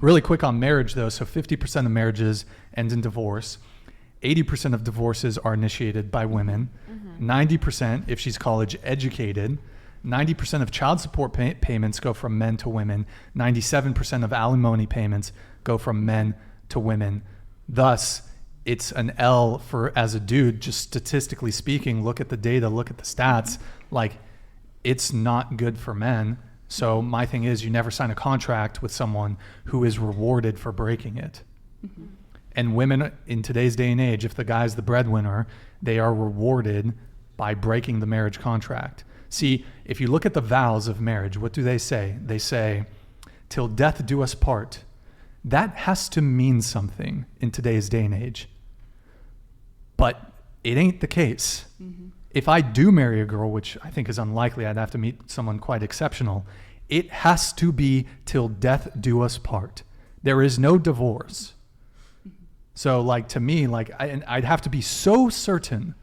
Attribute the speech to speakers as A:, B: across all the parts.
A: Really quick on marriage, though. So 50% of marriages end in divorce. 80% of divorces are initiated by women. 90% if she's college educated. 90% of child support payments go from men to women. 97% of alimony payments go from men to women. Thus, it's an L for, as a dude, just statistically speaking, look at the data, look at the stats, like it's not good for men. So my thing is, you never sign a contract with someone who is rewarded for breaking it. And women in today's day and age, if the guy's the breadwinner, they are rewarded by breaking the marriage contract. See, if you look at the vows of marriage, what do they say? They say, till death do us part. That has to mean something in today's day and age. But it ain't the case. If I do marry a girl, which I think is unlikely, I'd have to meet someone quite exceptional, it has to be till death do us part. There is no divorce. So like to me, like I'd have to be so certain.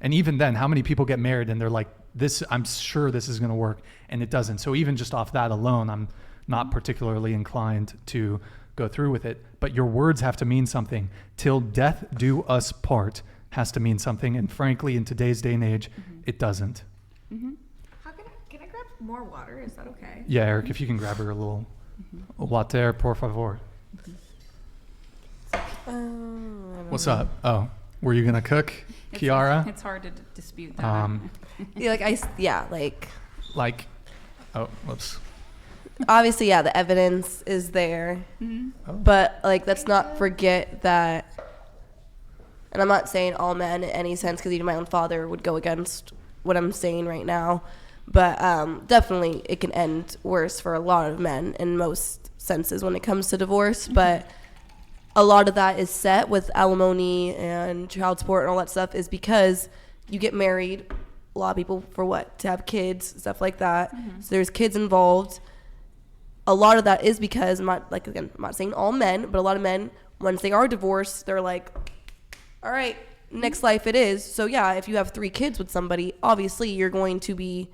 A: And even then, how many people get married and they're like, this, I'm sure this is going to work, and it doesn't. So even just off that alone, I'm not particularly inclined to go through with it. But your words have to mean something. Till death do us part has to mean something. And frankly, in today's day and age, it doesn't.
B: How can I grab more water? Is that okay?
A: Yeah, Eric, if you can grab her a little water, por favor. What's up? Oh, were you going to cook, Kiara?
C: It's hard to dispute that.
B: Like,
A: oh, whoops.
D: Obviously, yeah, the evidence is there. But, like, let's not forget that, and I'm not saying all men in any sense, because even my own father would go against what I'm saying right now, but definitely it can end worse for a lot of men in most senses when it comes to divorce. But a lot of that is set with alimony and child support and all that stuff is because you get married, a lot of people, for what? To have kids, stuff like that. So there's kids involved. A lot of that is because, I'm not saying all men, but a lot of men, once they are divorced, they're like, all right, next life it is. So yeah, if you have 3 kids with somebody, obviously you're going to be,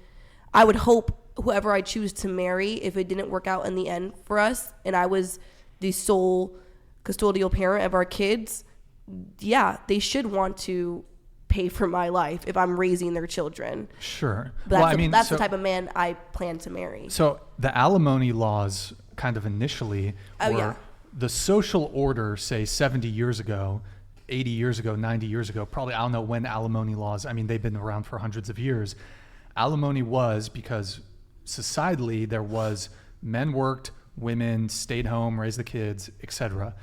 D: I would hope whoever I choose to marry, if it didn't work out in the end for us, and I was the sole custodial parent of our kids, yeah, they should want to pay for my life if I'm raising their children.
A: Sure.
D: But that's the type of man I plan to marry.
A: So the alimony laws kind of initially were the social order, say 70 years ago, 80 years ago, 90 years ago, probably, I don't know when alimony laws, I mean, they've been around for hundreds of years. Alimony was because societally there was men worked, women stayed home, raised the kids, etc.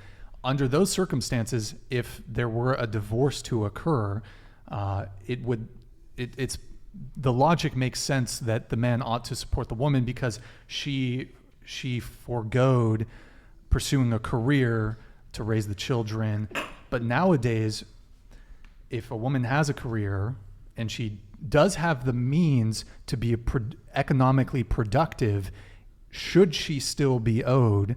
A: Under those circumstances, if there were a divorce to occur, it's the logic makes sense that the man ought to support the woman because she forgoed pursuing a career to raise the children. But nowadays, if a woman has a career and she does have the means to be economically productive, should she still be owed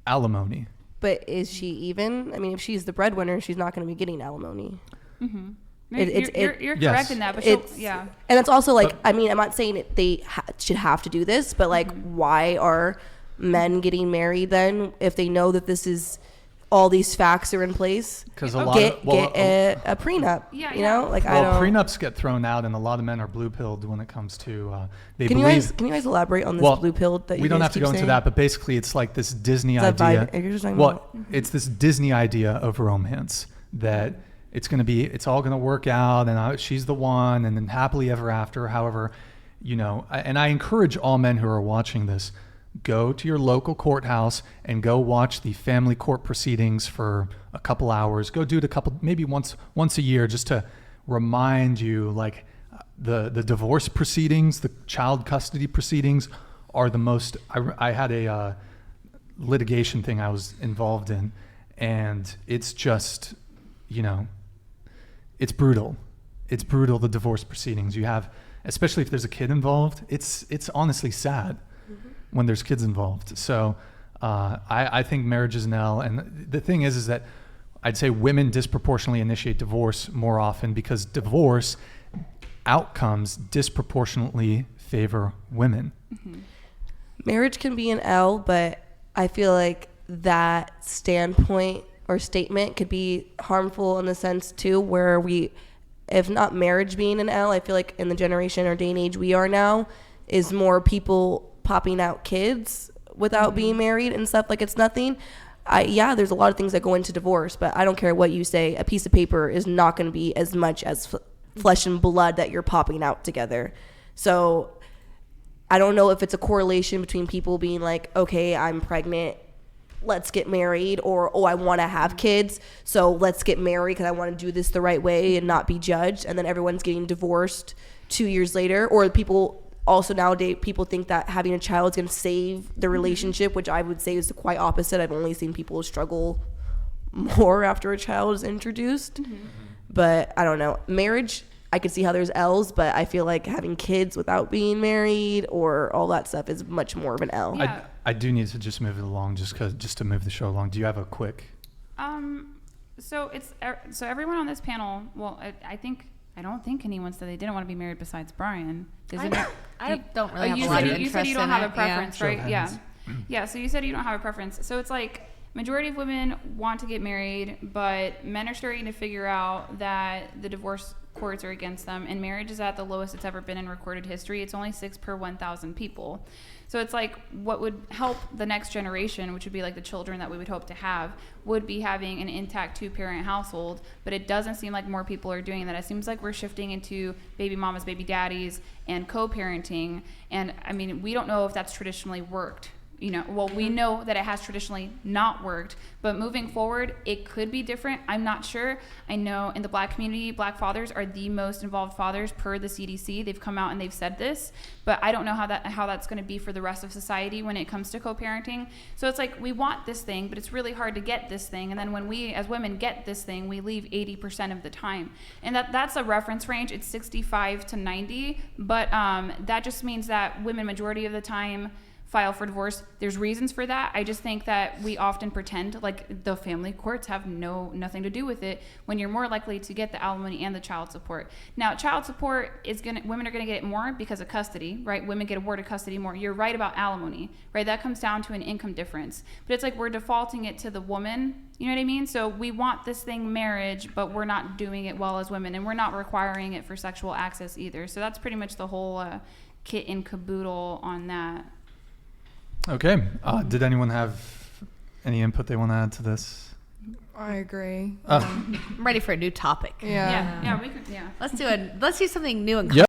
A: alimony?
D: But is she even? I mean, if she's the breadwinner, she's not going to be getting alimony.
C: You're correct in that, but yeah.
D: And it's also like, I mean, I'm not saying they should have to do this, but like, why are men getting married then if they know that this is all these facts are in place?
A: Because
D: get a prenup. You know, like
A: prenups get thrown out, and a lot of men are blue pilled when it comes to.
D: Can you guys elaborate on this blue pilled that you?
A: We don't have to go into that, but basically, it's like this Disney idea. It's this Disney idea of romance that it's all gonna work out, and she's the one, and then happily ever after. However, and I encourage all men who are watching this, go to your local courthouse and go watch the family court proceedings for a couple hours. Go do it maybe once a year, just to remind you, like, the divorce proceedings, the child custody proceedings are the most. I had a litigation thing I was involved in, and it's just, it's brutal. It's brutal, the divorce proceedings. You have, especially if there's a kid involved, it's honestly sad when there's kids involved. So I think marriage is an L. And the thing is that I'd say women disproportionately initiate divorce more often because divorce outcomes disproportionately favor women.
D: Marriage can be an L, but I feel like that standpoint or statement could be harmful in the sense too, where if not marriage being an L, I feel like in the generation or day and age we are now, is more people popping out kids without being married and stuff. Like, it's nothing. There's a lot of things that go into divorce, but I don't care what you say. A piece of paper is not going to be as much as flesh and blood that you're popping out together. So I don't know if it's a correlation between people being like, okay, I'm pregnant, let's get married, or, oh, I want to have kids, so let's get married because I want to do this the right way and not be judged. And then everyone's getting divorced 2 years later. Or people also nowadays, people think that having a child is going to save the relationship, which I would say is quite opposite. I've only seen people struggle more after a child is introduced. But I don't know. Marriage, I could see how there's L's, but I feel like having kids without being married or all that stuff is much more of an L.
A: Yeah. I do need to just move it along just to move the show along. Do you have a quick?
C: So everyone on this panel, well, I don't think anyone said they didn't want to be married besides Brian.
B: I don't really have
C: you
B: a lot of
C: said, you said you don't have a preference,
A: Yeah.
C: right? Yeah. Yeah, so you said you don't have a preference. So it's like majority of women want to get married, but men are starting to figure out that the divorce courts are against them, and marriage is at the lowest it's ever been in recorded history. It's only 6 per 1,000 people. So it's like what would help the next generation, which would be like the children that we would hope to have, would be having an intact 2-parent household. But it doesn't seem like more people are doing that. It seems like we're shifting into baby mamas, baby daddies, and co-parenting. And I mean, we don't know if that's traditionally worked. We know that it has traditionally not worked, but moving forward, it could be different. I'm not sure. I know in the Black community, Black fathers are the most involved fathers per the CDC. They've come out and they've said this, but I don't know how that's going to be for the rest of society when it comes to co-parenting. So it's like we want this thing, but it's really hard to get this thing. And then when we as women get this thing, we leave 80% of the time. And that's a reference range. It's 65 to 90, but that just means that women majority of the time file for divorce. There's reasons for that. I just think that we often pretend like the family courts have nothing to do with it when you're more likely to get the alimony and the child support. Now, child support women are gonna get it more because of custody, right? Women get awarded custody more. You're right about alimony, right? That comes down to an income difference. But it's like we're defaulting it to the woman, you know what I mean? So we want this thing marriage, but we're not doing it well as women, and we're not requiring it for sexual access either. So that's pretty much the whole kit and caboodle on that.
A: Okay. Did anyone have any input they want to add to this?
B: I agree.
E: I'm ready for a new topic.
B: Yeah.
C: Yeah, we could. Yeah.
E: Let's do something new and